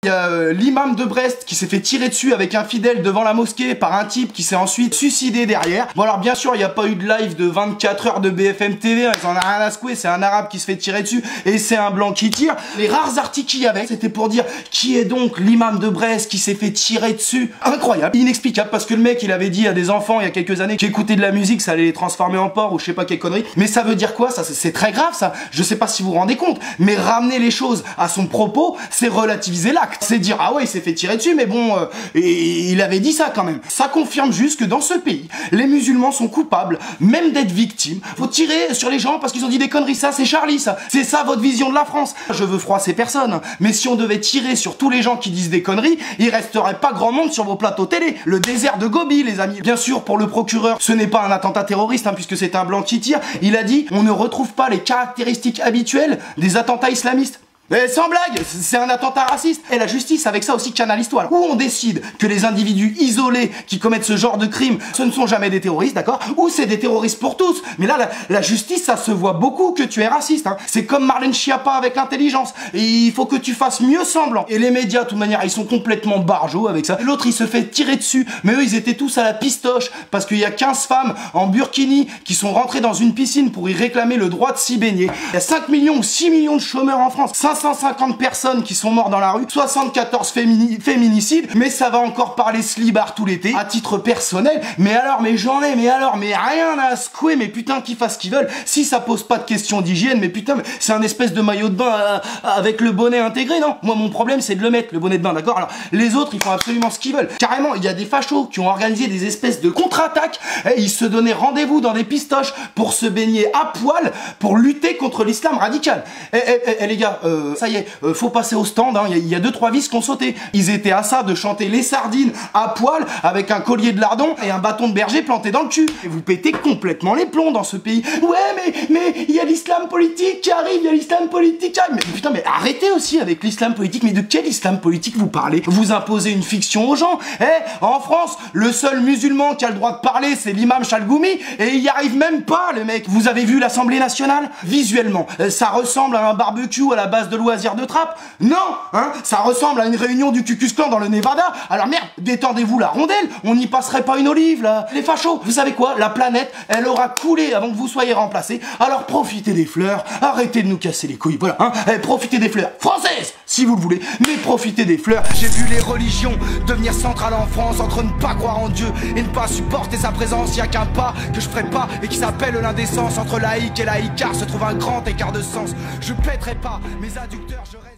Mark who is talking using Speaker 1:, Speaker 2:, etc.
Speaker 1: Il y a l'imam de Brest qui s'est fait tirer dessus avec un fidèle devant la mosquée par un type qui s'est ensuite suicidé derrière. Bon alors bien sûr il n'y a pas eu de live de 24 heures de BFM TV, hein, ils en ont rien à secouer, c'est un arabe qui se fait tirer dessus et c'est un blanc qui tire. Les rares articles qu'il y avait, c'était pour dire qui est donc l'imam de Brest qui s'est fait tirer dessus. Incroyable, inexplicable, parce que le mec il avait dit à des enfants il y a quelques années qu'écouter de la musique ça allait les transformer en porc ou je sais pas quelle connerie. Mais ça veut dire quoi ça? C'est très grave ça, je sais pas si vous vous rendez compte, mais ramener les choses à son propos, c'est relativiser l'acte. C'est dire ah ouais il s'est fait tirer dessus mais bon et il avait dit ça quand même. Ça confirme juste que dans ce pays les musulmans sont coupables même d'être victimes. Faut tirer sur les gens parce qu'ils ont dit des conneries. Ça c'est Charlie, ça c'est ça votre vision de la France. Je veux froisser personne, mais si on devait tirer sur tous les gens qui disent des conneries, il resterait pas grand monde sur vos plateaux télé. Le désert de Gobi les amis. Bien sûr pour le procureur ce n'est pas un attentat terroriste hein, puisque c'est un blanc qui tire. Il a dit on ne retrouve pas les caractéristiques habituelles des attentats islamistes. Mais sans blague, c'est un attentat raciste. Et la justice, avec ça aussi, canalise toi. Ou on décide que les individus isolés qui commettent ce genre de crime, ce ne sont jamais des terroristes, d'accord? Ou c'est des terroristes pour tous. Mais là, la justice, ça se voit beaucoup que tu es raciste. Hein. C'est comme Marlène Schiappa avec l'intelligence. Et il faut que tu fasses mieux semblant. Et les médias, de toute manière, ils sont complètement barjots avec ça. L'autre, il se fait tirer dessus. Mais eux, ils étaient tous à la pistoche. Parce qu'il y a 15 femmes en burkini qui sont rentrées dans une piscine pour y réclamer le droit de s'y baigner. Il y a 5 millions ou 6 millions de chômeurs en France. 550 personnes qui sont mortes dans la rue, 74 féminicides, mais ça va encore parler slibard tout l'été, à titre personnel, mais alors, mais j'en ai, mais rien à secouer, mais putain qu'ils fassent ce qu'ils veulent, si ça pose pas de questions d'hygiène, mais putain, c'est un espèce de maillot de bain avec le bonnet intégré, non? Moi mon problème c'est de le mettre, le bonnet de bain, d'accord? Alors, les autres ils font absolument ce qu'ils veulent, carrément, il y a des fachos qui ont organisé des espèces de contre-attaques, et ils se donnaient rendez-vous dans des pistoches pour se baigner à poil, pour lutter contre l'islam radical. Les gars, ça y est, faut passer au stand, hein. Il y a 2-3 vis qui ont sauté. Ils étaient à ça de chanter les sardines à poil avec un collier de lardon et un bâton de berger planté dans le cul. Et vous pétez complètement les plombs dans ce pays. Ouais mais il y a l'islam politique qui arrive, il y a l'islam politique qui arrive. Mais putain mais arrêtez aussi avec l'islam politique. Mais de quel islam politique vous parlez? Vous imposez une fiction aux gens. En France, le seul musulman qui a le droit de parler c'est l'imam Chalgoumi et il y arrive même pas le mec. Vous avez vu l'Assemblée nationale? Visuellement, ça ressemble à un barbecue à la base de loisirs de trappe? Non, hein, ça ressemble à une réunion du Ku Klux Klan dans le Nevada. Alors merde, détendez-vous la rondelle, on n'y passerait pas une olive là. Les fachos, vous savez quoi? La planète, elle aura coulé avant que vous soyez remplacés. Alors profitez des fleurs, arrêtez de nous casser les couilles, voilà, hein. Profitez des fleurs françaises, si vous le voulez, mais profitez des fleurs. J'ai vu les religions devenir centrales en France entre ne pas croire en Dieu et ne pas supporter sa présence. Y a qu'un pas que je ferai pas et qui s'appelle l'indécence. Entre laïque et laïcard se trouve un grand écart de sens. Je pèterai pas mes adducteurs, je